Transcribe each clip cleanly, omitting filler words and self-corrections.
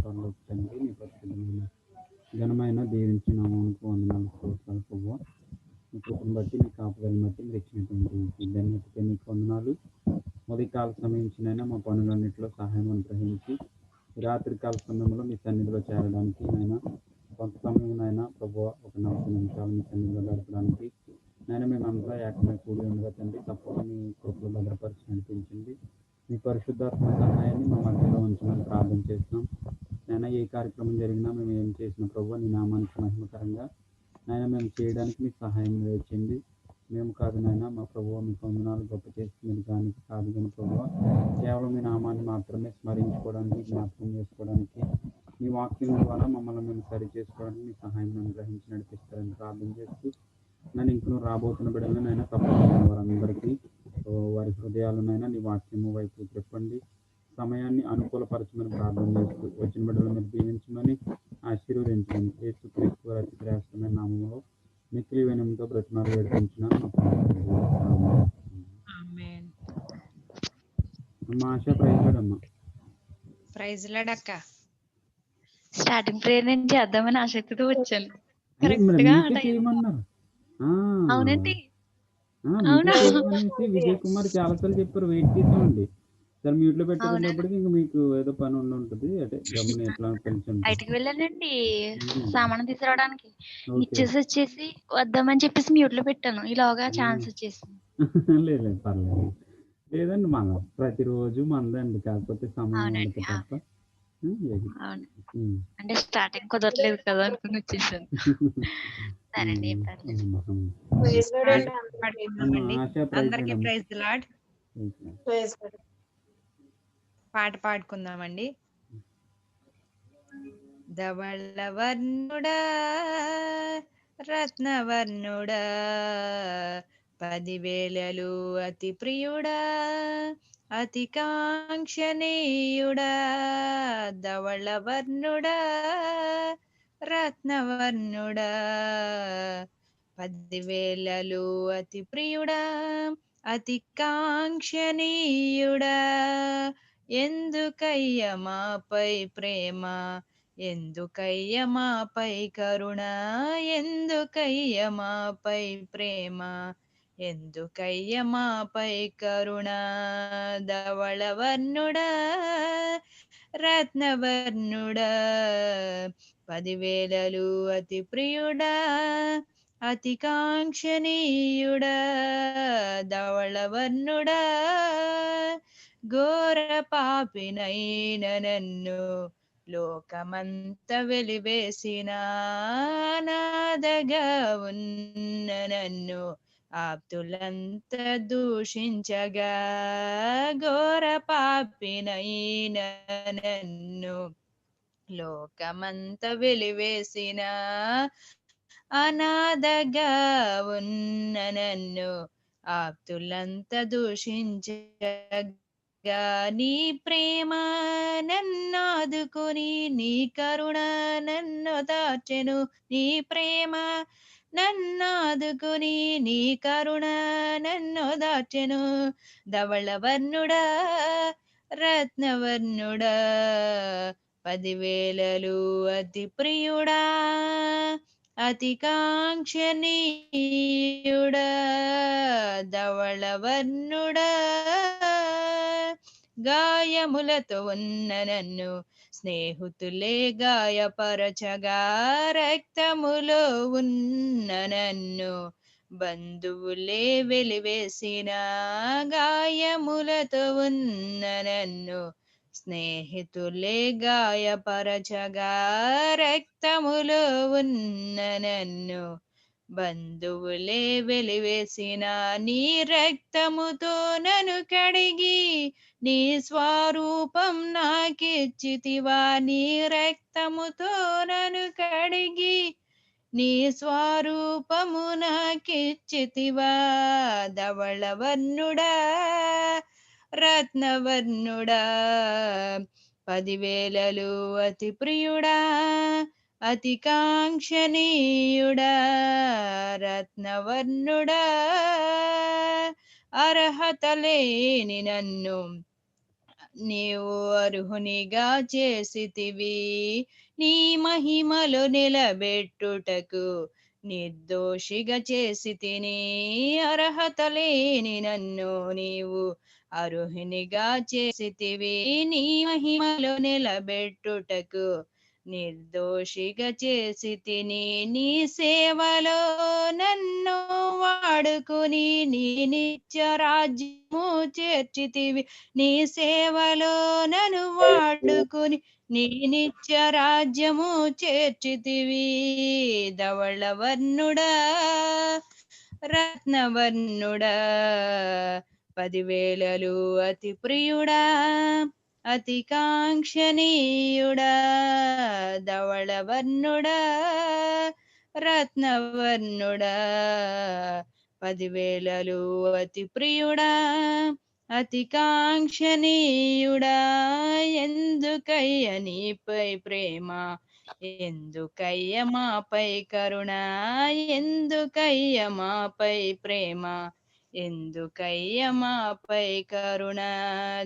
పరలోక తండ్రి, నీ పరిశుద్ధమైన ఘనమైన దీవించిన నామమునకు వందనాలు స్తోత్రాలు ప్రభువా. మీ కృపను బట్టి, మీ కాపుదలను బట్టి మీరు ఇచ్చినటువంటి ధన్యతకి మీకు వందనాలు. ఉదయకాల సమయించినైనా మా పనులన్నింటిలో సహాయం అనుగ్రహించి రాత్రికాల సమయంలో మీ సన్నిధిలో చేరడానికి నాయన కొంత సమయంలో ప్రభువా ఒక 40 నిమిషాలు మీ సన్నిధిలో గడపడానికి నేను మేమంతా ఏకమై కూడి ఉండగా తండ్రి తప్పక మీ కృపలో భద్రపరిచి నడిపించింది. మీ పరిశుద్ధాత్మ సహాయాన్ని మా మధ్యలో ఉంచమని ప్రార్థన చేస్తున్నాం. నేను ఏ కార్యక్రమం జరిగినా మేము ఏం చేసిన ప్రభువా నీ నామానికి మహిమకరంగా నాయన మేము చేయడానికి మీకు సహాయం వేచింది. మేము కాదు నాయన మా ప్రభువా మీ వందనాలు గొప్ప చేస్తున్నది కానీ కాదు కానీ ప్రభువా కేవలం మీ నామాన్ని మాత్రమే స్మరించుకోవడానికి, జ్ఞాపకం చేసుకోవడానికి, మీ వాక్యం ద్వారా మమ్మల్ని మేము సరి చేసుకోవడానికి మీ సహాయం అనుగ్రహించి నడిపిస్తారని ప్రార్థన చేస్తూ నన్ను ఇంకను రాబోతున్న బిడ్డలనైనా తప్పకుండా వారందరికీ వారి హృదయాలనైనా నీ వాక్యము వైపు చెప్పండి. సమయాన్ని అనుకూలపరచమని ప్రార్థన చేస్తూ వచ్చిన బిడ్డలు మీరు దీవించమని ఆశీర్వదించమని యేసుక్రీస్తు వారి అతి శ్రేష్టమైన నామములో మిక్కిలి వినయంతో బ్రతిమాలు వేడుకుంటున్నాను. అమ్మ ఆశ ప్రైజ్లాడమ్మా. ప్రైజ్లాడక్క. స్టార్టింగ్ ప్రేయర్ నుంచి చేద్దామని ఆసక్తితో వచ్చాను. చేయమన్నారు. అవునండి. విజయ్ కుమార్ చాలాసార్లు చెప్పారు, వెయిట్ చేసామండి. సార్ మ్యూట్ లో పెట్టేటప్పటికి ఇంకా మీకు ఏదో పని ఉంటుంది అంటే గమని ఎట్లా బయటికి వెళ్ళానండి సామాను తీసుకురావడానికి. ఇచ్చేసి వచ్చేసి వద్దామని చెప్పేసి మ్యూట్ లో పెట్టాను. ఇలాగా ఛాన్స్ వచ్చేసింది. లేదు పర్లేదు. లేదండి మన ప్రతిరోజు మందండి, కాకపోతే సమయం తప్ప. అంటే స్టార్టింగ్ కుదరలేదు కదా అనుకుని వచ్చేసాను. సరే అందరికీ ప్రైజ్ ది లార్డ్. పాట పాడుకుందామండి. ధవళవర్ణుడా రత్నవర్ణుడా 10,000 అతి ప్రియుడా అతి కాంక్షణీయుడా ధవళవర్ణుడా రత్నవర్ణుడా 10,000 అతి ప్రియుడా అతి కాంక్షణీయుడా ఎందుకయ్య మాపై ప్రేమ ఎందుకయ్య మాపై కరుణ ఎందుకయ్య మాపై ప్రేమ ఎందుకయ్య మాపై కరుణ ధవళవర్ణుడా రత్నవర్ణుడా 10,000 అతి ప్రియుడా అతి కాంక్షణీయుడా ధవళవర్ణుడా ఘోర పాపినైన నన్ను లోకమంత వెలివేసిన అనాథగా ఉన్న నన్ను ఆప్తులంత దూషించగా ఘోర పాపినైన నన్ను లోకమంత వెలివేసిన అనాథగా ఉన్న నన్ను ఆప్తులంత దూషించగా నీ ప్రేమ నన్నాదుకొని నీ కరుణ నన్ను దాచెను నీ ప్రేమ నన్నాదుకొని నీ కరుణ నన్ను దాచెను ధవళవర్ణుడా రత్నవర్ణుడా 10,000 అతి ప్రియుడా అతి కాంక్షణీయుడా ధవళవర్ణుడా గాయములతో ఉన్న నన్ను స్నేహితులే గాయపరచగా రక్తములో ఉన్న నన్ను బంధువులే వెలివేసిన గాయములతో ఉన్న నన్ను స్నేహితులే గాయపరచగా రక్తములో ఉన్న నన్ను బంధువులే వెలివేసిన నీ రక్తముతో నన్ను కడిగి నీ స్వరూపం నాకిచ్చితివా నీ రక్తముతో నన్ను కడిగి నీ స్వరూపము నాకిచ్చితివా ధవళవర్ణుడా రత్నవర్ణుడా 10,000 అతి ప్రియుడా అతి కాంక్షణీయుడా రత్నవర్ణుడా అర్హత లేని నన్ను నీవు అర్హునిగా చేసితివి నీ మహిమలో నిలబెట్టుటకు నిర్దోషిగా చేసి తిని అర్హత లేని నన్ను నీవు అర్హునిగా చేసితివి నీ మహిమలో నిలబెట్టుటకు నిర్దోషిగా చేసి తిని నీ సేవలో నన్ను వాడుకుని నీ నిత్య రాజ్యము చేర్చితివి నీ సేవలో నన్ను వాడుకుని నీ నిత్య రాజ్యము చేర్చితివి ధవళవర్ణుడా రత్నవర్ణుడా 10,000 అతి ప్రియుడా అతి కాంక్షణీయుడా ధవళవర్ణుడా రత్నవర్ణుడా 10,000 అతి ప్రియుడా అతి కాంక్షణీయుడా ఎందుకయ్య నీపై ప్రేమ ఎందుకయ్య మాపై కరుణ ఎందుకయ్య మాపై ప్రేమ ఎందుకయ్య మాపై కరుణ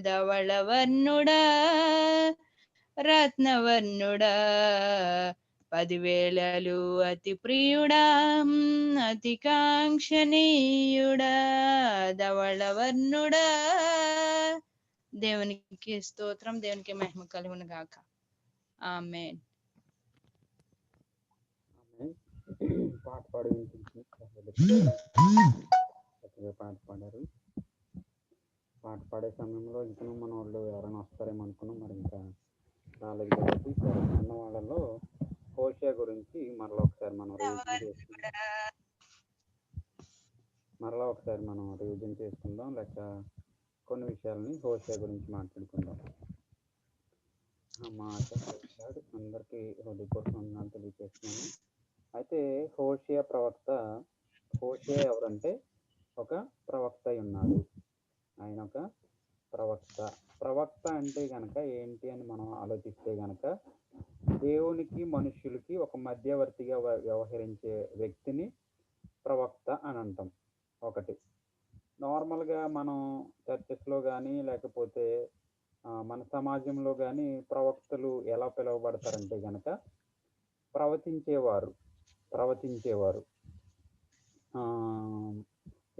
ధవళవర్ణుడా రత్నవర్ణుడా 10,000 అతి ప్రియుడా అతి కాంక్షణీయుడా ధవళవర్ణుడా దేవునికి స్తోత్రం దేవునికి మహిమ కలుగును గాక ఆమేన్ పాట పాడి పాట పాడారు. పాట పాడే సమయంలో ఇంకా మన వాళ్ళు ఎవరైనా వస్తారేమో అనుకున్నాం, మరి ఇంకా రాలేదు కాబట్టి ఉన్న వాళ్ళలో హోషియా గురించి మరలా ఒకసారి మనం రివిజన్ చేసుకుందాం, లేక కొన్ని విషయాలని హోషియా గురించి మాట్లాడుకుందాం. అందరికీ హృదయపూర్వక వందనాలు తెలియజేస్తున్నాను. అయితే హోషియా ఎవరంటే ఒక ప్రవక్త ఉన్నాడు. ఆయన ఒక ప్రవక్త అంటే గనక ఏంటి అని మనం ఆలోచిస్తే గనక దేవునికి మనుషులకి ఒక మధ్యవర్తిగా వ్యవహరించే వ్యక్తిని ప్రవక్త అని అంటాం. ఒకటి నార్మల్గా మనం చర్చెస్లో కానీ లేకపోతే మన సమాజంలో కానీ ప్రవక్తలు ఎలా పిలువబడతారంటే గనక ప్రవచించేవారు.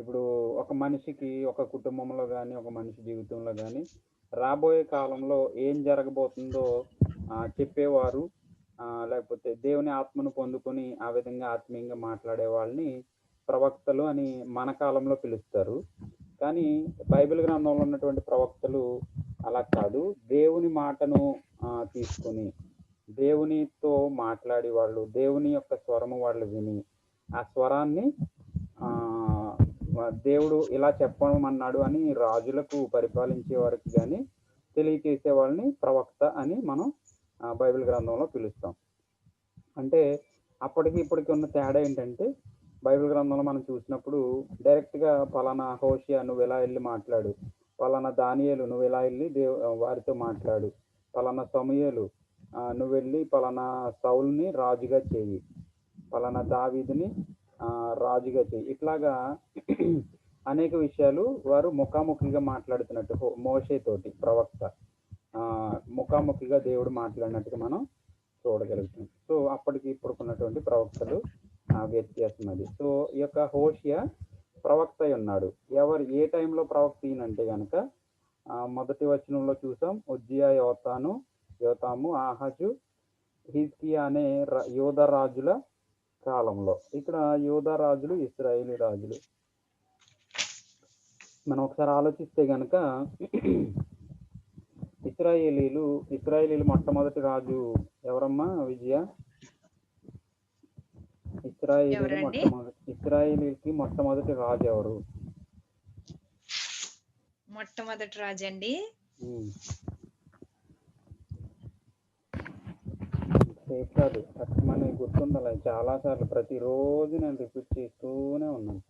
ఇప్పుడు ఒక మనిషికి ఒక కుటుంబంలో కానీ ఒక మనిషి జీవితంలో కానీ రాబోయే కాలంలో ఏం జరగబోతుందో చెప్పేవారు, లేకపోతే దేవుని ఆత్మను పొందుకొని ఆ విధంగా ఆత్మీయంగా మాట్లాడే వాళ్ళని ప్రవక్తలు అని మన కాలంలో పిలుస్తారు. కానీ బైబిల్ గ్రంథంలో ఉన్నటువంటి ప్రవక్తలు అలా కాదు. దేవుని మాటను తీసుకొని దేవునితో మాట్లాడి వాళ్ళు దేవుని యొక్క స్వరము వాళ్ళు విని ఆ స్వరాన్ని దేవుడు ఇలా చెప్పమన్నాడు అని రాజులకు పరిపాలించే వారికి కానీ తెలియచేసే వాళ్ళని ప్రవక్త అని మనం బైబిల్ గ్రంథంలో పిలుస్తాం. అంటే అప్పటికి ఇప్పటికి ఉన్న తేడా ఏంటంటే బైబిల్ గ్రంథంలో మనం చూసినప్పుడు డైరెక్ట్గా పలానా హోషియా నువ్వు ఎలా వెళ్ళి మాట్లాడు, పలానా దానియేలు నువ్వు ఎలా వెళ్ళి వారితో మాట్లాడు, పలానా సమూయేలు నువ్వు వెళ్ళి పలానా సౌలుని రాజుగా చేయి, పలానా దావీదుని రాజుగా చేయి, ఇట్లాగా అనేక విషయాలు వారు ముఖాముఖిగా మాట్లాడుతున్నట్టు మోషేతోటి ప్రవక్త ముఖాముఖిగా దేవుడు మాట్లాడినట్టుగా మనం చూడగలుగుతాం. సో అప్పటికి ఇప్పుడుకున్నటువంటి ప్రవక్తలు వ్యత్యాసం అది. సో ఈ యొక్క హోషియా ప్రవక్త ఉన్నాడు. ఏ టైంలో ప్రవక్త ఈయనంటే కనుక మొదటి వచనంలో చూసాం, ఉజ్జియా, యోతాము, ఆహాజు, హిజ్కియా అనే యోధ రాజుల కాలంలో. ఇక్కడ యోధ రాజులు ఇశ్రాయేలీ రాజులు. మనం ఒకసారి ఆలోచిస్తే గనక ఇశ్రాయేలీలు మొట్టమొదటి రాజు ఎవరమ్మా విజయ? ఇశ్రాయేలీకి మొట్టమొదటి రాజు ఎవరు? మొట్టమొదటి రాజు అండి కాదు, మనకి గుర్తుండాలి. చాలా సార్లు ప్రతిరోజు నేను రిపీట్ చేస్తూనే ఉన్నాను.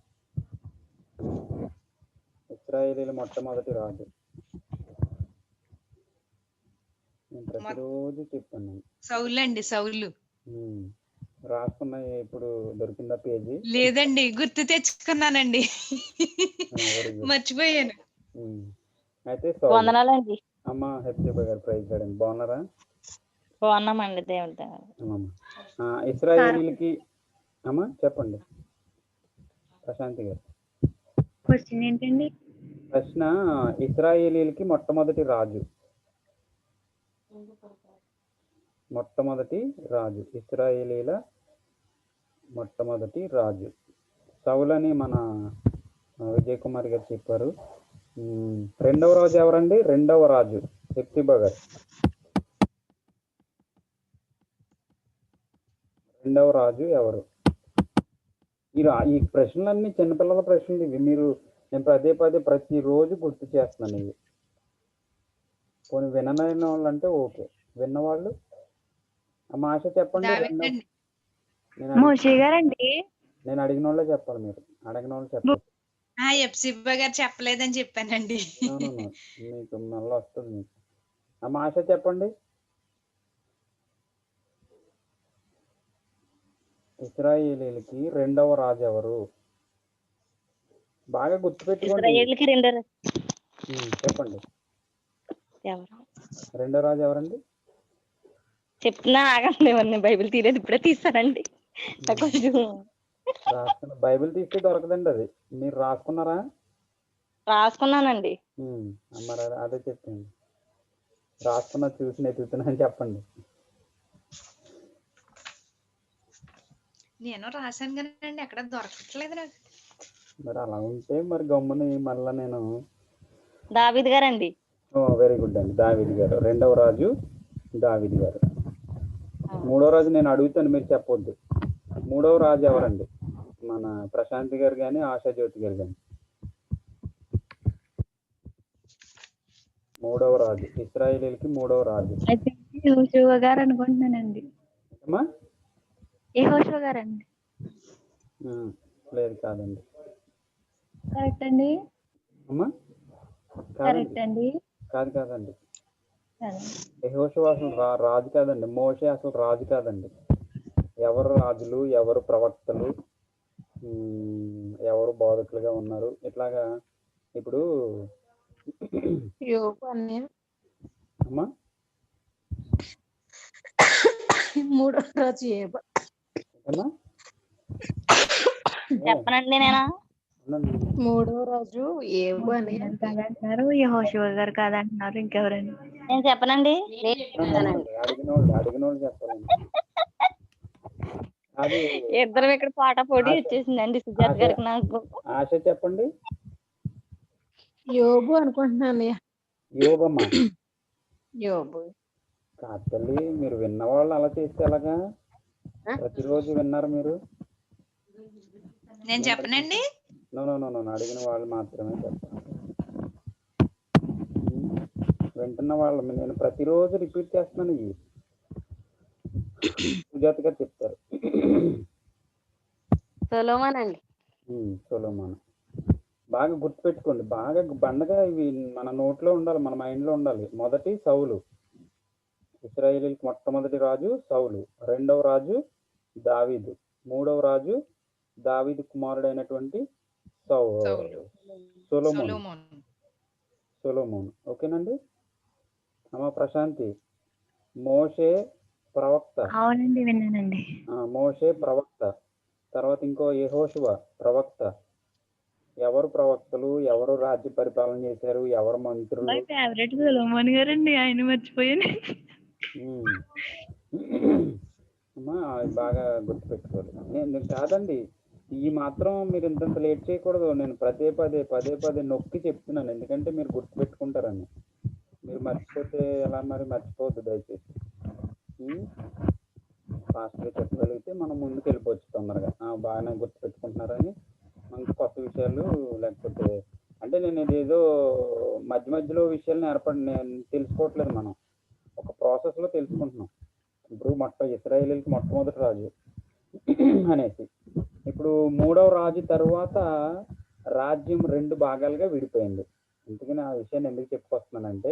ఇశ్రాయేలీల మొట్టమొదటి రాజు నేను ప్రతిరోజు చెప్పాను. సౌలు రాసుకున్నాయి. ఇప్పుడు దొరికిందా పేజీ? లేదండి, గుర్తు తెచ్చుకున్నానండి, మర్చిపోయాను. అయితే వందనాలండి. అమ్మ హెప్సిబా గారు ప్రైజ్ గారండి, బాగున్నారా? బాగున్నామండి దేవుడి దయ. అమ్మమ్మ ఇస్రాయేలీలకి అమ్మ చెప్పండి ప్రశాంతి గారు. క్వశ్చన్ ఏంటండి? ప్రశ్న, ఇస్రాయేలీలకి మొట్టమొదటి రాజు, ఇస్రాయేలీల మొట్టమొదటి రాజు సౌలని మన విజయ్ కుమార్ గారు చెప్పారు. రెండవ రాజు ఎవరండి? రెండవ రాజు హెప్సిబా గారు. రెండవ రాజు ఎవరు? ఈ ప్రశ్నలన్నీ చిన్నపిల్లల ప్రశ్నలు ఇవి. నేను పదే పదే ప్రతిరోజు గుర్తు చేస్తున్నాను ఇవి. పోనీ వినలేని వాళ్ళు అంటే ఓకే, విన్నవాళ్ళు అమ్మ ఆశ చెప్పండి. మోషే గారండి. నేను అడిగిన వాళ్ళే చెప్పాలి, మీరు అడిగిన వాళ్ళు చెప్పాలి. హెప్సిబా గారు చెప్పలేదని చెప్పానండి. మీకు మళ్ళీ వస్తుంది మీకు. అమ్మ ఆశ చెప్పండి. ఇస్రాయేలీలకి రెండవ రాజు ఎవరు? బాగా గుర్తుపెట్టుకోండి. చెప్పండి, రెండో రాజు ఎవరండి? చెప్తున్నా ఆగండి, నేను బైబిల్ తీయలేదు, ఇప్పుడే తీస్తానండి. బైబిల్ తీస్తే దొరకదండి, అది మీరు రాసుకున్నారా? రాసుకున్నానండి. మరి అదే చెప్పండి, రాసుకున్నా చూసి నెతుకుతున్నా అని చెప్పండి. నేను రాశాను కదండి, ఎక్కడ దొరకట్లేదు నాకు. మరి అలా ఉంటే మరి గమ్ముని మళ్ళా నేను దావీదు గారండి. వెరీ గుడ్ అండి, దావీదు గారు. రెండవ రాజు దావీదు గారు. మూడో రాజు నేను అడుగుతాను, మీరు చెప్పొద్దు. మూడవ రాజు ఎవరండి? మన ప్రశాంతి గారు కానీ ఆశాజ్యోతి గారు కానీ. మూడవ రాజు, ఇశ్రాయేలీలకి మూడవ రాజు యెహోషువ గారు అనుకుంటున్నానండి. యెహోషువ గారండి. లేదు, కాదండి. కరెక్ట్ అండి. అమ్మా కరెక్ట్ అండి. కాదండి. యెహోషువ అసలు రాజు కాదండి. మోషే అసలు రాజు కాదండి. ఎవరు రాజులు, ఎవరు ప్రవక్తలు, ఎవరు బోధకులుగా ఉన్నారు, ఇట్లాగా. ఇప్పుడు అమ్మా మూడో రాజు చెప్పనండి నేను. మూడో రాజు ఏబు అని కాదంటున్నారు, యెహోషువ గారు కాదంటున్నారు, ఇంకెవరండి? నేను చెప్పనండి. అడిగిన వాళ్ళు చెప్పాలండి. అది ఇద్దరం ఇక్కడ పాట పోటీ వచ్చేసిందండి సుజాత గారికి నాకు. ఆశ చెప్పండి. యోబు అనుకుంటున్నాను. యోబమ్మ యోబు కాదు తల్లి, మీరు విన్నవాళ్ళు అలా చేస్తే ఎలాగా? ప్రతిరోజు విన్నారు మీరు. నేను చెప్పనండి. నో అడిగిన వాళ్ళు మాత్రమే చెప్పాలి. వింటున్న వాళ్ళు నేను ప్రతిరోజు రిపీట్ చేస్తున్నాను. ఇవి సుజాత గారు చెప్తారు. సొలొమోను. బాగా గుర్తుపెట్టుకోండి, బాగా బండగా ఇవి మన నోట్లో ఉండాలి, మన మైండ్లో ఉండాలి. మొదటి సౌలు, ఇశ్రాయేలీకి మొట్టమొదటి రాజు సౌలు. రెండవ రాజు దావీదు. మూడవ రాజు దావీదు కుమారుడైనటువంటి సొలొమోను. ఓకేనండి అమ్మ ప్రశాంతి. మోషే ప్రవక్త. అవునండి, విన్నానండి. మోషే ప్రవక్త. తర్వాత ఇంకో యెహోషువ ప్రవక్త. ఎవరు ప్రవక్తలు, ఎవరు రాజ్య పరిపాలన చేశారు, ఎవరు మంత్రులు? ఫేవరెట్ సొలొమోన్ గారండి, ఆయన మర్చిపోయాను. అమ్మా బాగా గుర్తుపెట్టుకోవాలి. నేను కాదండి, ఈ మాత్రం మీరు ఇంతంత లేట్ చేయకూడదు. నేను పదే నొక్కి చెప్తున్నాను, ఎందుకంటే మీరు గుర్తుపెట్టుకుంటారని. మీరు మర్చిపోతే ఎలా? మరి మర్చిపోవద్దు దయచేసి. ఫాస్ట్గా చెప్పగలిగితే మనం ముందుకు వెళ్ళిపోవచ్చు తొందరగా. బాగానే గుర్తుపెట్టుకుంటున్నారని మనకి కొత్త విషయాలు, లేకపోతే అంటే నేను ఇదేదో మధ్యలో విషయాలు నేను తెలుసుకోవట్లేదు. మనం ఒక ప్రాసెస్లో తెలుసుకుంటున్నాం. ఇప్పుడు ఇశ్రాయేలీలకి మొట్టమొదటి రాజు అనేసి. ఇప్పుడు మూడవ రాజు తర్వాత రాజ్యం 2 భాగాలుగా విడిపోయింది. అందుకని ఆ విషయాన్ని ఎందుకు చెప్పుకొస్తున్నానంటే,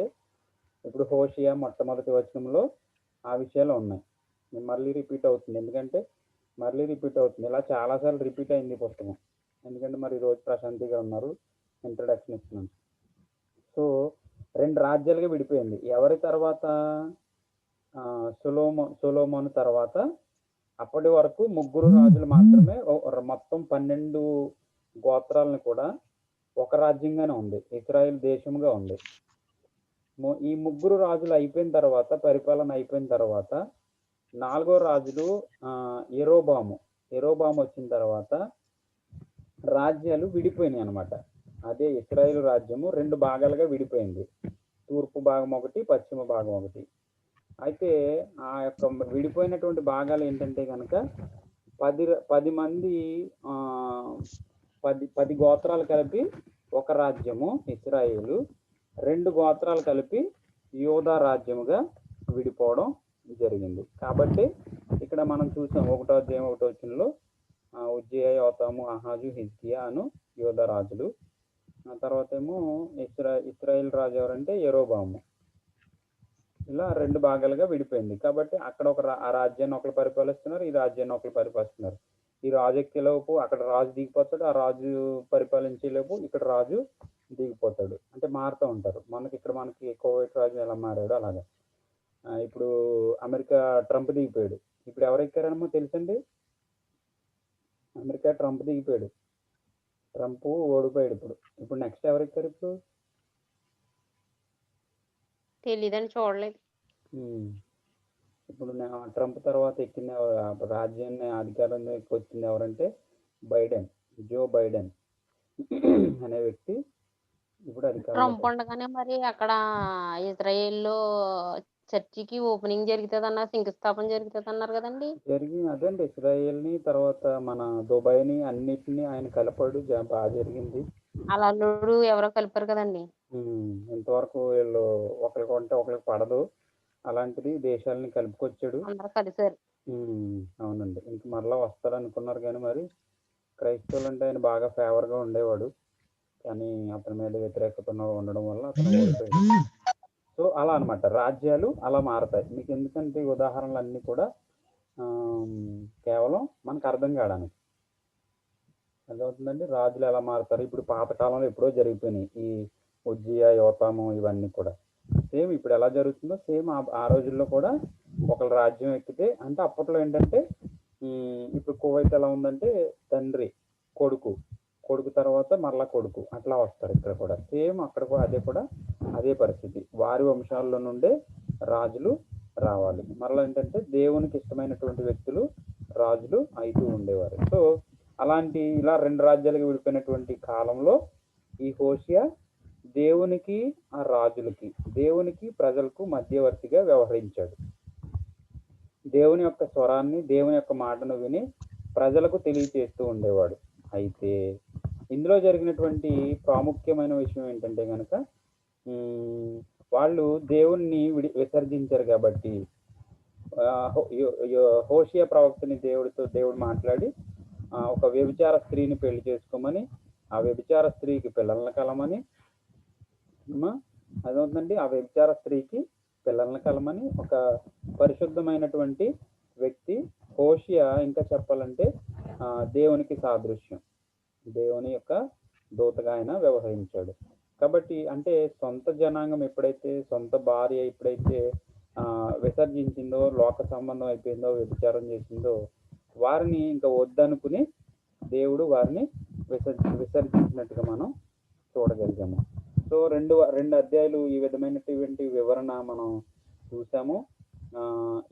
ఇప్పుడు హోషియా మొట్టమొదటి వచనంలో ఆ విషయాలు ఉన్నాయి. మళ్ళీ రిపీట్ అవుతుంది, ఎందుకంటే ఇలా చాలాసార్లు రిపీట్ అయింది ఈ పుస్తకం. ఎందుకంటే మరి ఈరోజు ప్రశాంతిగా ఉన్నారు, ఇంట్రడక్షన్ ఇస్తున్నాను. సో 2 రాజ్యాలుగా విడిపోయింది. ఎవరి తర్వాత? సొలొమోను తర్వాత అప్పటి వరకు 3 రాజులు మాత్రమే మొత్తం 12 గోత్రాలను కూడా ఒక రాజ్యంగానే ఉంది, ఇశ్రాయేల్ దేశంగా ఉంది. ఈ 3 రాజులు అయిపోయిన తర్వాత, పరిపాలన అయిపోయిన తర్వాత 4వ రాజులు యెరోబాము వచ్చిన తర్వాత రాజ్యాలు విడిపోయినాయి అన్నమాట. అదే ఇశ్రాయేలు రాజ్యము 2 భాగాలుగా విడిపోయింది. తూర్పు భాగం ఒకటి, పశ్చిమ భాగం ఒకటి. అయితే ఆ యొక్క విడిపోయినటువంటి భాగాలు ఏంటంటే కనుక 10 మంది 10 గోత్రాలు కలిపి ఒక రాజ్యము ఇశ్రాయేలు, 2 గోత్రాలు కలిపి యూదా రాజ్యముగా విడిపోవడం జరిగింది. కాబట్టి ఇక్కడ మనం చూసాం 1వ అధ్యాయం 1వ వచనంలో ఉజ్జియా, యోతాము, ఆహాజు, హిజ్కియా అను యూదా రాజులు. ఆ తర్వాత ఏమో ఇశ్రాయేల్ రాజు ఎవరంటే యెరోబాము. ఇలా 2 భాగాలుగా విడిపోయింది. కాబట్టి అక్కడ ఆ రాజ్యాన్ని ఒకరు పరిపాలిస్తున్నారు, ఈ రాజ్యాన్ని ఒకరు పరిపాలిస్తున్నారు. ఈ రాజు ఎక్కేలోపు అక్కడ రాజు దిగిపోతాడు, ఆ రాజు పరిపాలించేలోపు ఇక్కడ రాజు దిగిపోతాడు. అంటే మారుతూ ఉంటారు. మనకి కోవైట్ రాజు ఎలా మారాడు అలాగా. ఇప్పుడు అమెరికా ట్రంప్ దిగిపోయాడు. ఇప్పుడు ఎవరు ఎక్కారనమో తెలుసండి? America Trump దిగిపోయాడు. ట్రంప్ ఓడిపోయాడు. ఇప్పుడు నెక్స్ట్ ఎవరు ఎక్కారు? తెలీదని చూడలేదు. ఇప్పుడు ట్రంప్ తర్వాత ఎక్కిన రాజ్యాన్ని అధికారంలోకి వచ్చింది ఎవరంటే బైడెన్, జో బైడెన్ అనే వ్యక్తి ఇప్పుడు అధికారం. ట్రంప్ ఉండగానే మరి అక్కడ ఇజ్రాయెల్లో చర్చికి ఓపెనింగ్ జరుగుతుంది అన్నారు, శంకుస్థాపన జరుగుతుంది అన్నారు కదండి. జరిగింది అదండి. ఇజ్రాయెల్ని తర్వాత మన దుబాయ్ని అన్నిటిని ఆయన కలపాడు. బాగా జరిగింది. అలా అల్లుడు ఎవరో కలిపారు కదండి. ఇంతవరకు వీళ్ళు ఒకరికి కొంటే ఒకరికి పడదు, అలాంటిది దేశాలని కలుపుకొచ్చాడు. అందరూ కలిసారు. అవునండి. ఇంక మరలా వస్తాడు అనుకున్నారు కానీ మరి క్రైస్తవులు అంటే ఆయన బాగా ఫేవర్గా ఉండేవాడు. కానీ అతని మీద వ్యతిరేకత ఉండడం వల్ల అతను ఓడిపోయాడు. సో అలా అనమాట, రాజ్యాలు అలా మారతాయి. మీకు ఎందుకంటే ఈ ఉదాహరణలు అన్నీ కూడా కేవలం మనకు అర్థం కావడానికి. అర్థమవుతుందండి. రాజులు ఎలా మారుతారు, ఇప్పుడు పాతకాలంలో ఎప్పుడో జరిగిపోయినాయి ఈ ఉజ్జియా, యోతాము ఇవన్నీ కూడా. సేమ్ ఇప్పుడు ఎలా జరుగుతుందో సేమ్ ఆ రోజుల్లో కూడా ఒకళ్ళ రాజ్యం ఎక్కితే, అంటే అప్పట్లో ఏంటంటే ఇప్పుడు కువైట్ ఎలా ఉందంటే తండ్రి కొడుకు తర్వాత మరలా కొడుకు అట్లా వస్తారు. ఇక్కడ కూడా సేమ్ అక్కడ కూడా అదే పరిస్థితి. వారి వంశాల్లో నుండే రాజులు రావాలి. మరలా ఏంటంటే దేవునికి ఇష్టమైనటువంటి వ్యక్తులు రాజులు అవుతూ ఉండేవారు. సో ఇలా 2 రాజ్యాలకు విడిపోయినటువంటి కాలంలో ఈ హోషియా దేవునికి, ఆ రాజులకి, దేవునికి ప్రజలకు మధ్యవర్తిగా వ్యవహరించాడు. దేవుని యొక్క స్వరాన్ని, దేవుని యొక్క మాటను విని ప్రజలకు తెలియచేస్తూ ఉండేవాడు. అయితే ఇందులో జరిగినటువంటి ప్రాముఖ్యమైన విషయం ఏంటంటే కనుక వాళ్ళు దేవుణ్ణి విసర్జించారు. కాబట్టి హోషియా ప్రవక్తని దేవుడు మాట్లాడి ఒక వ్యభిచార స్త్రీని పెళ్లి చేసుకోమని, ఆ వ్యభిచార స్త్రీకి పిల్లలను కలమని, అదవుతుందండి, ఆ వ్యభిచార స్త్రీకి పిల్లలను కలమని ఒక పరిశుద్ధమైనటువంటి వ్యక్తి హోషియా. ఇంకా చెప్పాలంటే దేవునికి సాదృశ్యం, దేవుని యొక్క దూతగా ఆయన వ్యవహరించాడు. కాబట్టి అంటే సొంత జనాంగం ఎప్పుడైతే, సొంత భార్య ఎప్పుడైతే విసర్జించిందో, లోక సంబంధం అయిపోయిందో, వ్యభిచారం చేసిందో, వారిని ఇంకా వద్దనుకుని దేవుడు వారిని విసర్జించినట్టుగా మనం చూడగలిగాము. సో 2 అధ్యాయాలు ఈ విధమైనటువంటి వివరణ మనం చూసాము.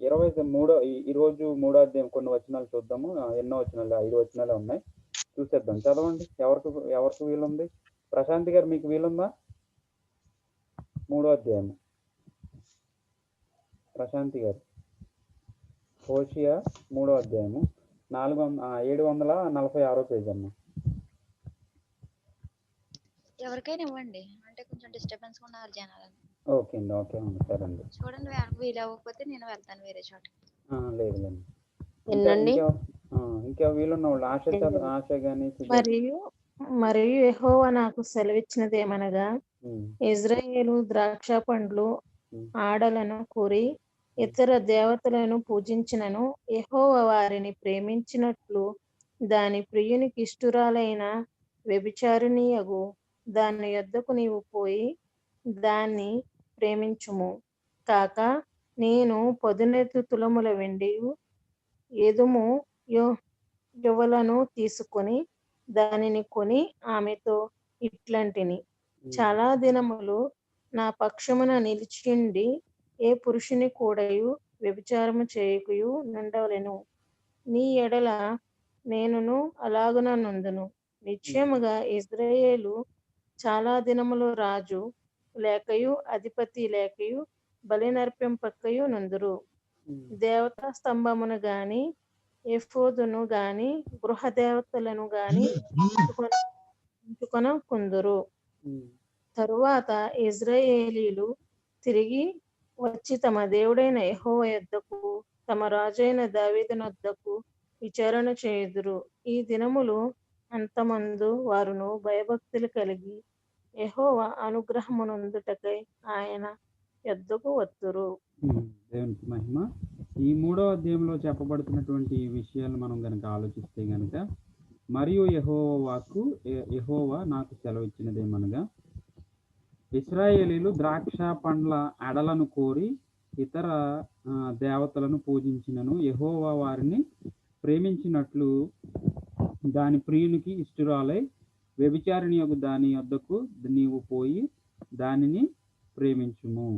23 ఈరోజు 3వ అధ్యాయం కొన్ని వచనాలు చూద్దాము. ఎన్నో వచనాలు? 5 వచనాలే ఉన్నాయి. చూసేద్దాం. చదవండి. ఎవరికి వీలుంది? ప్రశాంతి గారు మీకు వీలుందా? 3వ అధ్యాయం ప్రశాంతి గారు. హోషియా 3వ అధ్యాయము 746 పేజీ అమ్మ. ఎవరికైనా ఇవ్వండి, అంటే కొంచెం డిస్టర్బెన్స్ ఉన్నారు జనాలు. ఓకే అండి, సరే అండి. చూడండి, వీలు అవ్వకపోతే నేను వెళ్తాను వేరే చోట. లేదులేండి. ఎన్నండి? ఇంకా వీలున్న వాళ్ళు ఆశ కానీ. మరియు యెహోవా నాకు సెలవిచ్చినదేమనగా, ఇజ్రాయేలు ద్రాక్ష పండ్లు ఆడలను కూరి ఇతర దేవతలను పూజించినను యెహోవా వారిని ప్రేమించినట్లు దాని ప్రియునికి ఇష్టురాలైన వ్యభిచారిణియగు దాని యొద్దకు నీవు పోయి దాన్ని ప్రేమించుము. కాక నేను 18 తులముల వెండియు ఎదుము యువలను తీసుకొని దానిని కొని ఆమెతో ఇట్లాంటిని, చాలా దినములు నా పక్షమున నిలిచిండి ఏ పురుషుని కూడయు వ్యభిచారము చేయకయు నుండవలెను. నీ ఎడల నేనును అలాగున నుందును. నిశ్చయముగా ఇజ్రాయేలు చాలా దినములు రాజు లేకయు అధిపతి లేకయు బలి నర్పింపకయు నుందురు. దేవతా స్తంభమును గాని ఎఫోదును గాని గృహ దేవతలను గాని ఉంచుకొనకుందురు. తరువాత ఇజ్రాయేలీలు తిరిగి వచ్చి తమ దేవుడైన యెహోవా యొద్దకు తమ రాజైన దావీదునొద్దకు విచారణ చేయుదురు. ఈ దినములు అంతమందు వారును భయభక్తులు కలిగి యెహోవా అనుగ్రహమునొందుటకై ఆయన యొద్దకు వత్తురు. దేవునికి మహిమ. ఈ 3వ అధ్యాయంలో చెప్పబడుతున్నటువంటి విషయాలు మనం గనక ఆలోచిస్తే గనక, మరియు యెహోవా నాకు సెలవిచ్చినదేమనగా, ఇశ్రాయేలీలు ద్రాక్ష పండ్ల అడలను కోరి ఇతర దేవతలను పూజించినను యెహోవా వారిని ప్రేమించినట్లు దాని ప్రియునికి ఇష్టురాలై వ్యభిచారిణి యొక్క దాని యొద్దకు నీవు పోయి దానిని ప్రేమించుము.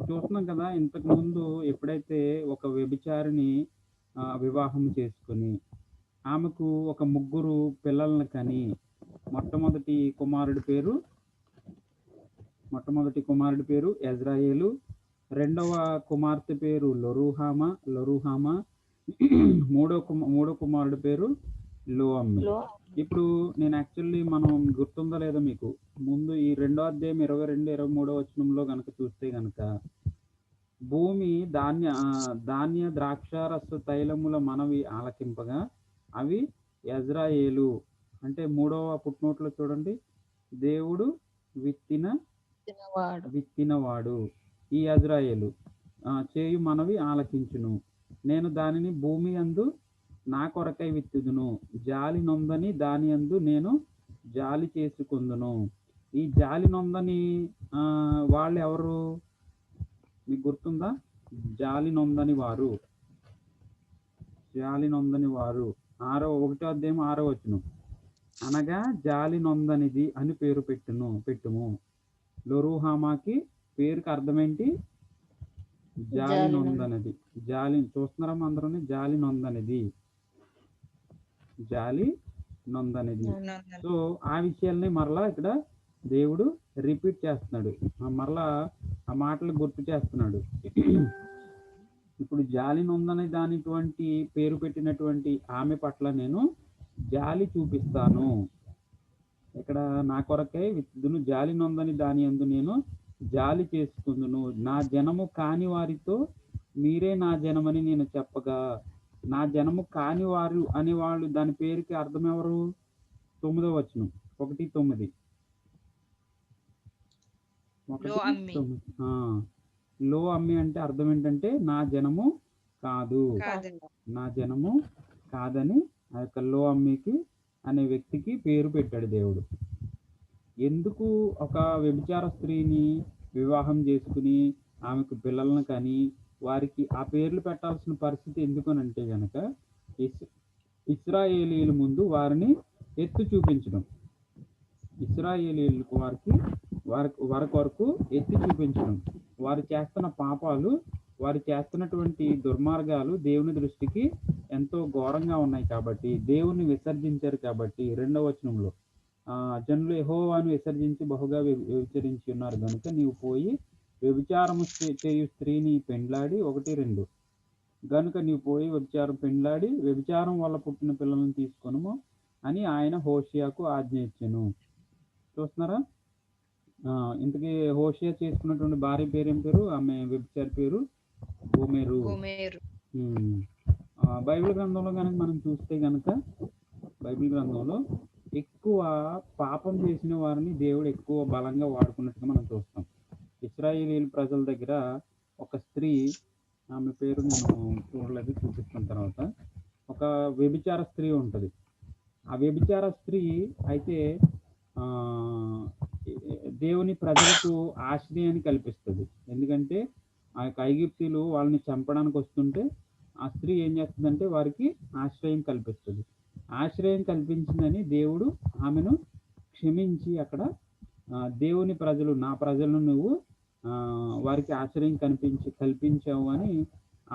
చూస్తున్నాం కదా, ఇంతకు ముందు ఎప్పుడైతే ఒక వ్యభిచారిని వివాహం చేసుకుని ఆమెకు ఒక 3 పిల్లలను కని మొట్టమొదటి కుమారుడి పేరు యెజ్రాయేలు, రెండవ కుమార్తె పేరు లొరుహామా, మూడో కుమారుడి పేరు లోఅమ్మి. ఇప్పుడు నేను యాక్చువల్లీ మనం గుర్తుందో లేదో మీకు, ముందు ఈ 2వ అధ్యాయం 22, 23వ వచనంలో కనుక చూస్తే కనుక, భూమి ధాన్య ద్రాక్షారస తైలముల మనవి ఆలకింపగా అవి యెజ్రాయేలు అంటే 3వ పుట్నోట్లో చూడండి, దేవుడు విత్తినవాడు ఈ యెజ్రాయేలు చేయు మనవి ఆలకించును. నేను దానిని భూమి యందు నా కొరకై విత్తుదును, జాలి నొందని దాని యందు నేను జాలి చేసుకుందును. ఈ జాలి నొందని వాళ్ళు ఎవరు మీకు గుర్తుందా? జాలి నొందని వారు 1వ అధ్యాయం 6వ వచనం, అనగా జాలి నొందనిది అని పేరు పెట్టుము. లొరుహామాకి పేరుకి అర్థం ఏంటి? జాలి నొందనది. జాలి చూస్తున్నారమ్మా అందరూ? జాలి నొందనిది. సో ఆ విషయాల్ని మరలా ఇక్కడ దేవుడు రిపీట్ చేస్తున్నాడు, మరలా ఆ మాటలు గుర్తు చేస్తున్నాడు. ఇప్పుడు జాలి నొందని దానిటువంటి పేరు పెట్టినటువంటి ఆమె పట్ల నేను జాలి చూపిస్తాను. ఇక్కడ నా కొరకై విత్తుదును, జాలి నొందని దాని యందు నేను జాలి చేసుకుందును. నా జనము కాని వారితో మీరే నా జనమని నేను చెప్పగా, నా జనము కాని వారు అనేవాళ్ళు దాని పేరుకి అర్థం ఎవరు? 9వ వచనం 1:9. లో అమ్మి అంటే అర్థం ఏంటంటే నా జనము కాదని ఆ యొక్క లో అమ్మికి అనే వ్యక్తికి పేరు పెట్టాడు దేవుడు. ఎందుకు ఒక వ్యభిచార స్త్రీని వివాహం చేసుకుని ఆమెకు పిల్లలను కానీ వారికి ఆ పేర్లు పెట్టాల్సిన పరిస్థితి ఎందుకనంటే గనక, ఇశ్రాయేలీయుల ముందు వారిని ఎత్తు చూపించడం, ఇశ్రాయేలీయులకు వారి కొరకు ఎత్తి చూపించడం, వారు చేస్తున్న పాపాలు, వారు చేస్తున్నటువంటి దుర్మార్గాలు దేవుని దృష్టికి ఎంతో ఘోరంగా ఉన్నాయి కాబట్టి, దేవుని విసర్జించారు కాబట్టి 2వ వచనంలో జనులు యెహోవాను విసర్జించి బహుగా వ్యభిచరించి ఉన్నారు కనుక నీవు పోయి వ్యభిచారము చేయు స్త్రీని పెండ్లాడి 1-2 గనుక నీవు పోయి వ్యభిచారం వల్ల పుట్టిన పిల్లలను తీసుకొనుము అని ఆయన హోషేయకు ఆజ్ఞ ఇచ్చెను. చూస్తున్నారా? ఇంతకీ హోషేయ చేసుకున్నటువంటి భార్య పేరు ఏం పేరు? ఆమె వ్యభిచారి పేరు గోమెరు. బైబిల్ గ్రంథంలో కనుక మనం చూస్తే కనుక, బైబిల్ గ్రంథంలో ఎక్కువ పాపం చేసిన వారిని దేవుడు ఎక్కువ బలంగా వాడుకున్నట్టుగా మనం చూస్తాం. ఇశ్రాయేలీయుల ప్రజల దగ్గర ఒక స్త్రీ, ఆమె పేరు నేను చూడలేదు, చూపిస్తున్న తర్వాత, ఒక వ్యభిచార స్త్రీ ఉంటుంది. ఆ వ్యభిచార స్త్రీ అయితే దేవుని ప్రజలకు ఆశ్రయాన్ని కల్పిస్తుంది. ఎందుకంటే ఆ యొక్క ఐగుప్తీయులు వాళ్ళని చంపడానికి వస్తుంటే ఆ స్త్రీ ఏం చేస్తుందంటే వారికి ఆశ్రయం కల్పిస్తుంది. ఆశ్రయం కల్పించిందని దేవుడు ఆమెను క్షమించి అక్కడ దేవుని ప్రజలు, నా ప్రజలను నువ్వు వారికి ఆశ్రయం కల్పించావు అని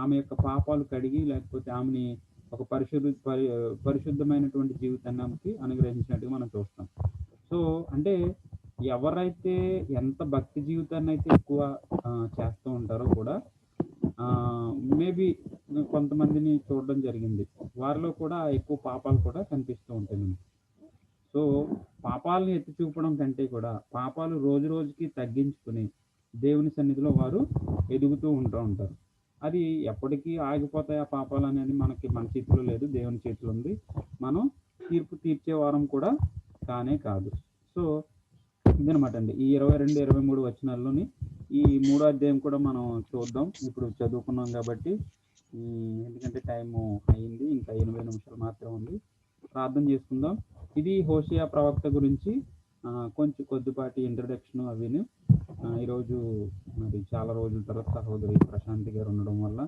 ఆమె యొక్క పాపాలు కడిగి, లేకపోతే ఆమెని ఒక పరిశుద్ధమైనటువంటి జీవితాన్ని ఆమెకి అనుగ్రహించినట్టుగా మనం చూస్తాం. సో అంటే ఎవరైతే ఎంత భక్తి జీవితాన్ని అయితే ఎక్కువ చేస్తూ ఉంటారో కూడా మేబీ కొంతమందిని చూడడం జరిగింది, వారిలో కూడా ఎక్కువ పాపాలు కూడా కనిపిస్తూ ఉంటాయి. సో పాపాలను ఎత్తి చూపడం కంటే కూడా పాపాలు రోజు రోజుకి తగ్గించుకుని దేవుని సన్నిధిలో వారు ఎదుగుతూ ఉంటారు. అది ఎప్పటికీ ఆగిపోతాయి ఆ పాపాలు అనేది మన చేతిలో లేదు, దేవుని చేతిలో ఉంది. మనం తీర్పు తీర్చే వారం కూడా కానే కాదు. సో ఇదనమాట అండి ఈ 22-23 వచనాల్లోని ఈ 3వ అధ్యాయం కూడా మనం చూద్దాం. ఇప్పుడు చదువుకున్నాం కాబట్టి, ఎందుకంటే టైము అయింది, ఇంకా 8 నిమిషాలు మాత్రం ఉంది. ప్రార్థన చేసుకుందాం. ఇది హోషేయ ప్రవక్త గురించి కొంచెం కొద్దిపాటి ఇంట్రడక్షన్ అవిని. ఈరోజు మరి చాలా రోజుల తర్వాత సహోదరి ప్రశాంతి గారు ఉండడం వల్ల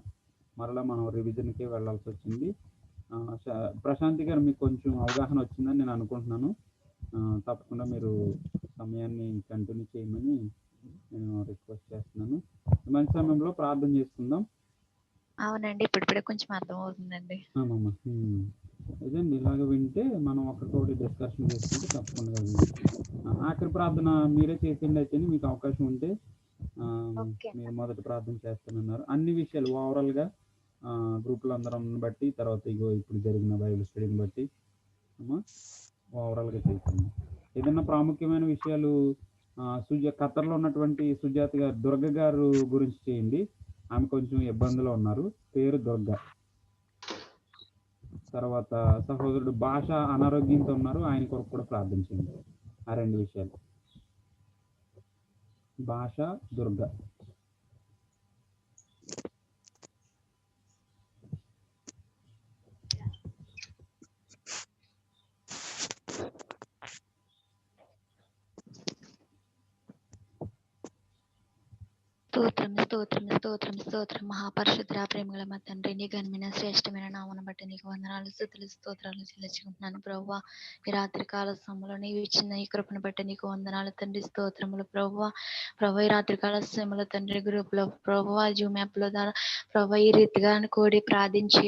మరలా మనం రివిజన్కే వెళ్ళాల్సి వచ్చింది. ప్రశాంతి గారు మీకు కొంచెం అవగాహన వచ్చిందని నేను అనుకుంటున్నాను. తప్పకుండా మీరు సమయాన్ని కంటిన్యూ చేయమని నేను రిక్వెస్ట్ చేస్తున్నాను. మంచి సమయంలో ప్రార్థన చేసుకుందాం. అవునండి, ఇప్పుడిప్పుడే కొంచెం అర్థం అవుతుందండి. ఇదండి, ఇలాగ వింటే మనం ఒకరితోటి డిస్కషన్ చేసుకుంటే తప్పకుండా. ఆఖరి ప్రార్థన మీరే చేసిండి అయితే మీకు అవకాశం ఉంటే. మీరు మొదటి ప్రార్థన చేస్తానన్నారు. అన్ని విషయాలు ఓవరాల్గా గ్రూప్లో అందరం బట్టి, తర్వాత ఇప్పుడు జరిగిన బైబిల్ స్టడీని బట్టి ఓవరాల్గా చేస్తాను. ఏదైనా ప్రాముఖ్యమైన విషయాలు ఖత్తర్లో ఉన్నటువంటి సుజాత గారు, దుర్గ గారు గురించి చేయండి. ఆమె కొంచెం ఇబ్బందిలో ఉన్నారు. పేరు దుర్గ. తర్వాత సహోదరుడు భాష అనారోగ్యంతో ఉన్నారు, ఆయన కొరకు కూడా ప్రార్థించండి. ఆ 2 విషయాలు. భాష, దుర్గ. స్తోత్రం మహాపరిశుద్ధ ప్రేమగల మా తండ్రి, నీ ఘనమైన శ్రేష్టమైన నామను బట్టి నీకు వందనాలు, స్తుతులు, స్తోత్రాలు చెల్లించుకుంటున్నాను ప్రభువా. ఈ రాత్రి కాల సమయంలో నీవు ఇచ్చిన ఈ కృపను బట్టి నీకు వందనాలు తండ్రి, స్తోత్రములు ప్రభువా. ఈ రాత్రి కాల సమయంలో తండ్రి గ్రూప్ లో ప్రభువా, జూమ్ యాప్ లో ద్వారా ప్రభు ఈ రీతిగా కూడి ప్రార్థించి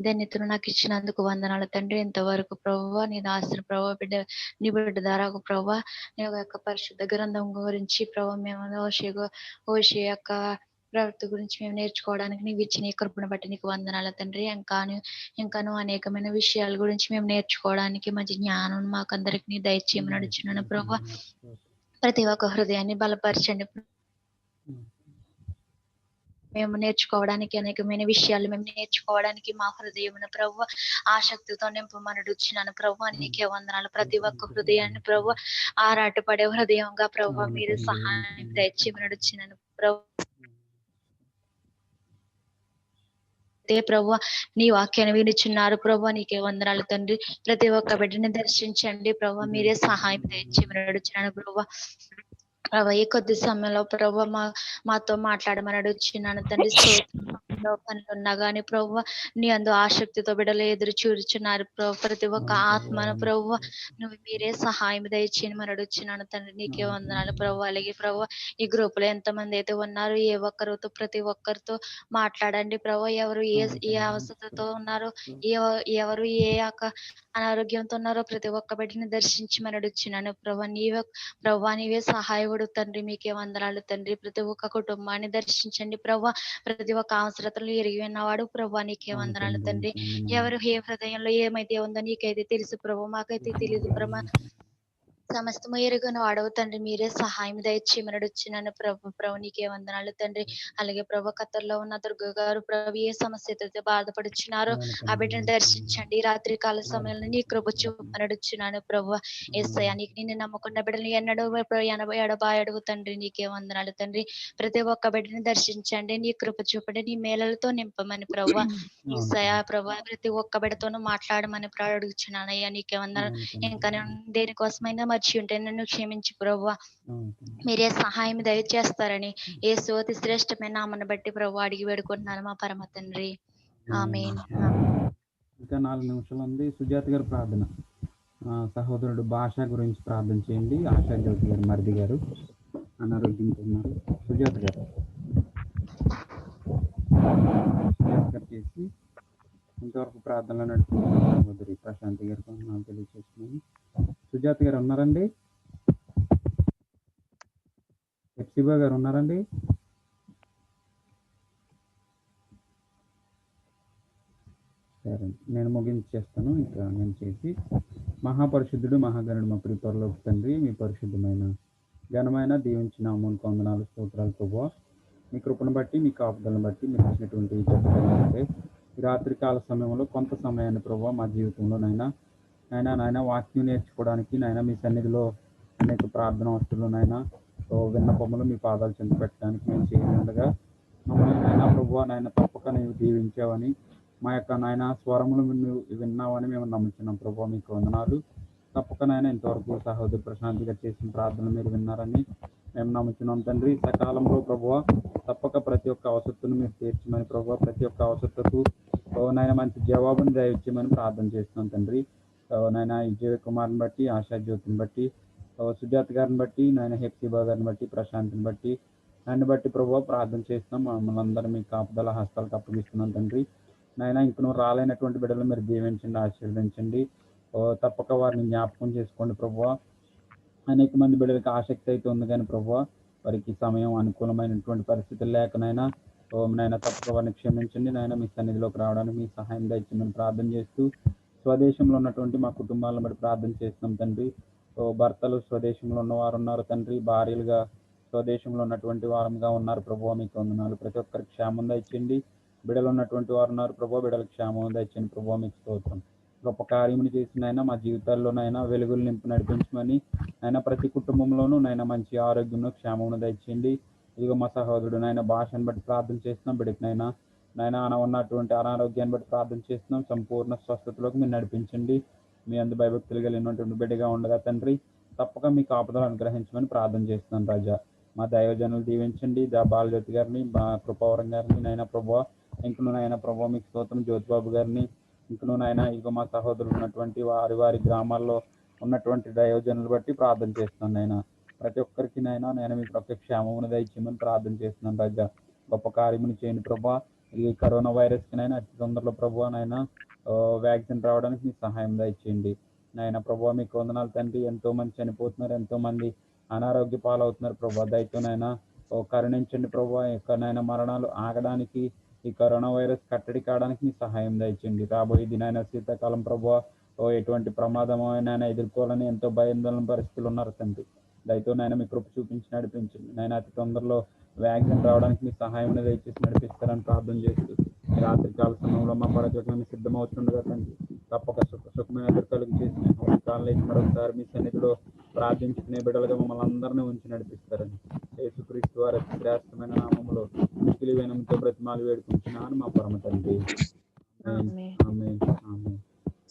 ధన్యతను నాకు ఇచ్చినందుకు వందనాలు తండ్రి. ఇంతవరకు ప్రభువా నీ దాసుని ప్రభు నీ బిడ్డ ద్వారా ప్రభు నీ యొక్క పరిశుద్ధ గ్రంథం గురించి ప్రభు మేము ఓషే యొక్క ప్రవృత్తి గురించి మేము నేర్చుకోవడానికి నీవు ఇచ్చిన ఈ కృపను బట్టి నీకు వందనాలు తండ్రి. ఇంకాను అనేకమైన విషయాల గురించి మేము నేర్చుకోవడానికి మంచి జ్ఞానం మాకందరికి నీ దయచేయమని నడుచున్నాను ప్రభు. ప్రతి ఒక్క హృదయాన్ని బలపరచండి. మేము నేర్చుకోవడానికి అనేకమైన విషయాలు మేము నేర్చుకోవడానికి మా హృదయమును ప్రభు ఆసక్తితో నింపమని అడుగుచున్నాను ప్రభు. నీకే వందనాలు. ప్రతి ఒక్క హృదయాన్ని ప్రభు ఆరాటపడే హృదయంగా ప్రభు మీరు సహాయం దయచేయమని అడుగుచున్నాను ప్రభు. ప్రభు నీ వాక్యాన్ని వినిచున్నారు ప్రభు, నీకే వందనాలు తండ్రి. ప్రతి ఒక్క బిడ్డని దర్శించండి ప్రభు, మీరే సహాయం దయచేయమని అడుగుచున్నాను ప్రభు. ప్రభు ఈ కొద్ది సమయంలో ప్రభు మాతో మాట్లాడమని అడుగుచున్నాను తండ్రి. పనులున్నా గాని ప్రభు నీ అందు ఆసక్తితో బిడ్డలు ఎదురు చూరుచున్నారు ప్రభు. ప్రతి ఒక్క ఆత్మను ప్రభు నువ్వు మీరే సహాయం దయచేయమని అడుగుచున్నాను తండ్రి. నీకే వందనాలు ప్రభు. అలాగే ప్రభు ఈ గ్రూప్ లో ఎంతమంది అయితే ఉన్నారు, ఏ ఒక్కరితో ప్రతి ఒక్కరితో మాట్లాడండి ప్రభు. ఎవరు ఏ అవసరతో ఉన్నారో, ఎవరు ఏ అనారోగ్యంతో ఉన్నారో ప్రతి ఒక్క బిడ్డని దర్శించమని అడుగుచున్నాను ప్రభు. నీవే సహాయపడు తండ్రి. మీకే వందనాలు తండ్రి. ప్రతి ఒక్క కుటుంబాన్ని దర్శించండి ప్రభు. ప్రతి ఒక్క అవసరతలు ఎరిగి ఉన్నవాడు ప్రభు, నీకే వందనాలు తండ్రి. ఎవరు ఏ హృదయంలో ఏమైతే ఉందో నీకైతే తెలుసు ప్రభు, మాకైతే తెలియదు ప్రభు. సమస్తము ఎరుగను వాడవు తండ్రి, మీరే సహాయం దయచేయమని అడుగుచున్నాను ప్రభు. నీకే వందనాలు తండ్రి. అలాగే ప్రభు ఖత్తర్లో ఉన్న దుర్గ గారు ప్రభు ఏ సమస్యతో బాధపడుచున్నారో ఆ బిడ్డను దర్శించండి. రాత్రి కాల సమయంలో నీ కృప చూపమని అడుగుచున్నాను ప్రభు. యేసయ్యా నీకు నిన్ను నమ్ముకున్న బిడ్డలు ఎడబాయడుగు తండ్రి. నీకే వందనాలు తండ్రి. ప్రతి ఒక్క బిడ్డని దర్శించండి, నీ కృప చూపండి, నీ మేలలతో నింపమని ప్రభు. యేసయ్యా ప్రభు ప్రతి ఒక్క బిడ్డతోనూ మాట్లాడమని అడుగుచున్నాను అయ్యా. నీకే వందనాలు. ఇంకా దేనికోసమైనా మర్చి ఉంటే నన్ను క్షమించి ప్రభువా అవును తండ్రి. మీరే సహాయం దయచేస్తారని యేసు అతి శ్రేష్టమైన నామను బట్టి ప్రభు అడిగి వేడుకుంటున్నాను మా పరమ తండ్రి. ఆమేన్. ఇంకా 4 నిమిషాలు ఉంది. సుజాత గారి ప్రార్థన. సహోదరుడు భాష గురించి ప్రార్థన చేయండి. ఆశా జ్యోతి గారు మరిది గారు అనారోగ్యంతో ఉన్నారు. సుజాత గారు చేసి ఇంతవరకు ప్రార్థనలో నడుపుతున్నారు సహోదరి ప్రశాంతి గారికి వందనాలు తెలియజేస్తున్నాను. సుజాత గారు ఉన్నారండి? ఎప్సిబా గారు ఉన్నారండి? సరే, నేను ముగించేస్తాను. ఇంకా నేను చేసి మహాపరిశుద్ధుడు మహాగణుడు మా ప్రిపరలోకి తండ్రి, మీ పరిశుద్ధమైన ఘనమైన దీవించిన అమ్మకు వందనాలు స్తోత్రాలు ప్రభువా. మీ కృపను బట్టి మీ కాపుదలను బట్టి మీరు ఇచ్చినటువంటి చెప్పాలంటే ఈ రాత్రి కాల సమయంలో కొంత సమయాన్ని ప్రభువా మా జీవితంలో నాయన వాక్యం నేర్చుకోవడానికి మీ సన్నిధిలో అనేక ప్రార్థన వస్తువులు విన్నపములు మీ పాదాలు చెంత పెట్టడానికి మేము చేయనుండగా మమ్మల్ని ప్రభువా తప్పక నీవు దీవించావని మా యొక్క స్వరములు విన్నావని మేము నమ్ముతున్నాం ప్రభువా. మీకు వందనాలు. తప్పక ఇంతవరకు సహోదరి ప్రశాంతి గారు చేసిన ప్రార్థనలు మీరు విన్నారని మేము నమ్ముతున్నాం తండ్రి. సకాలంలో ప్రభువా తప్పక ప్రతి ఒక్క అవసరతను మీరు తీర్చమని ప్రభువా, ప్రతి ఒక్క అవసరతకు మంచి జవాబును దయచేయమని ప్రార్థన చేస్తున్నాం తండ్రి. ఈ జీవ కుమార్ని బట్టి, ఆశా జ్యోతిని బట్టి, సుజాత గారిని బట్టి, హెప్సిబా గారిని బట్టి, ప్రశాంత్ని బట్టి, నన్ను బట్టి ప్రభువా ప్రార్థన చేస్తున్నాం. మమ్మల్ని అందరూ మీ కాపుదల హస్తాలకు అప్పగిస్తున్నాం తండ్రి. ఇంకనూ రాలేనటువంటి బిడ్డలు మీరు దీవించండి, ఆశీర్వదించండి. తప్పక వారిని జ్ఞాపకం చేసుకోండి ప్రభువా. అనేక మంది బిడ్డలకి ఆసక్తి అయితే ఉంది కానీ ప్రభువా వారికి సమయం అనుకూలమైనటువంటి పరిస్థితులు లేకనైనా తప్పక వారిని క్షమించండి. మీ సన్నిధిలోకి రావడానికి మీ సహాయం దయచేయమని ప్రార్థన చేస్తూ స్వదేశంలో ఉన్నటువంటి మా కుటుంబాలను బట్టి ప్రార్థన చేస్తున్నాం తండ్రి. భర్తలు స్వదేశంలో ఉన్నవారు ఉన్నారు తండ్రి, భార్యలుగా స్వదేశంలో ఉన్నటువంటి వారంగా ఉన్నారు ప్రభువా. మీకు వందనాలు. ప్రతి ఒక్కరికి క్షేమం దయచేయండి. బిడ్డలు ఉన్నటువంటి వారు ఉన్నారు ప్రభువా, బిడ్డలకు క్షేమం దయచేయండి ప్రభువా. మీకు స్తోత్రం. గొప్ప కార్యములు చేసిన మా జీవితాల్లోనైనా వెలుగులు నింపు నడిపించమని ప్రతి కుటుంబంలోనూ మంచి ఆరోగ్యం క్షేమమును దయచేయండి. ఇదిగో మా సహోదరుడు భాషను బట్టి ప్రార్థన చేస్తున్నాం. బిడ్డకి ఉన్నటువంటి అనారోగ్యాన్ని బట్టి ప్రార్థన చేస్తున్నాం. సంపూర్ణ స్వస్థతలోకి మీరు నడిపించండి. మీ అందు భయభక్తులు కలిగినటువంటి బిడ్డగా ఉండగా తండ్రి తప్పక మీ కాపుదలు అనుగ్రహించమని ప్రార్థన చేస్తున్నాం రాజా. మా దైవజనులు దీవించండి. బాలజ్యోతి గారిని, మా కృపావరం గారిని ప్రభువా, ఇంకను ప్రభువా మీకు స్తోత్రం. జ్యోతిబాబు గారిని ఇంకను ఇక మా సహోదరులు ఉన్నటువంటి వారి గ్రామాల్లో ఉన్నటువంటి దైవజనులు బట్టి ప్రార్థన చేస్తున్నాను ప్రతి ఒక్కరికి మీ ప్రతి క్షేమమును దయచేయమని ప్రార్థన చేస్తున్నాను రాజా. గొప్ప కార్యమును చేయండి ప్రభా. ఈ కరోనా వైరస్కి అతి తొందరలో ప్రభా వ్యాక్సిన్ రావడానికి మీ సహాయం దయచేయండి ప్రభా. మీకు వందనాలు తండ్రి. ఎంతో మంది చనిపోతున్నారు, ఎంతో మంది అనారోగ్య పాలవుతున్నారు ప్రభా. దయతోనైనా కరుణించండి ప్రభా. యొక్క మరణాలు ఆగడానికి, ఈ కరోనా వైరస్ కట్టడి కావడానికి మీ సహాయం దయచేయండి. రాబోయే దినాయన శీతాకాలం ప్రభా ఎటువంటి ప్రమాదమైన ఎదుర్కోవాలని ఎంతో భయాందోళన పరిస్థితులు ఉన్నారు తండ్రి. దయతో మీ కృప చూపించి నడిపించండి. అతి తొందరలో వ్యాక్సిన్ రావడానికి మీ సహాయం దయచేసి నడిపిస్తారని ప్రార్థన చేస్తూ రాత్రి కాల సమయంలో మా పడకలను సిద్ధమవుతుండగా తండ్రి తప్పక సుఖమైన ఎదుర్కలుగు చేసిన కాలం మరొకసారి మీ సన్నిధిలో ప్రార్థించుకునే బిడ్డలుగా మమ్మల్ని అందరినీ ఉంచి నడిపిస్తారని యేసుక్రీస్తు వారి శ్రేష్టమైన నామములో మిక్కిలి వినయంతో బ్రతిమాలు వేడుకుంటున్నాను మా పరమ తండ్రి.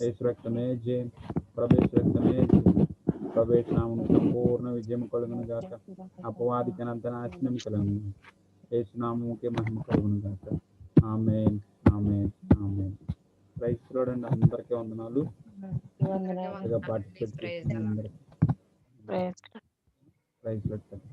యేసు రక్తమే జయం, ప్రవేశ రక్తమే జయం. ప్రవేశ నామము సంపూర్ణ విజయం కలుగును గాక. అపవాదికి అనంత నాశనం కలుగును. యేసు నామముకే మహిమ కలుగును గాక. ఆమేన్, ఆమేన్, ఆమేన్. ప్రైజ్ లార్డ్ అండి. అందరికీ వందనాలు. పార్టిసిపేట్ చేసిన అందరికీ ప్రైజ్ లార్డ్.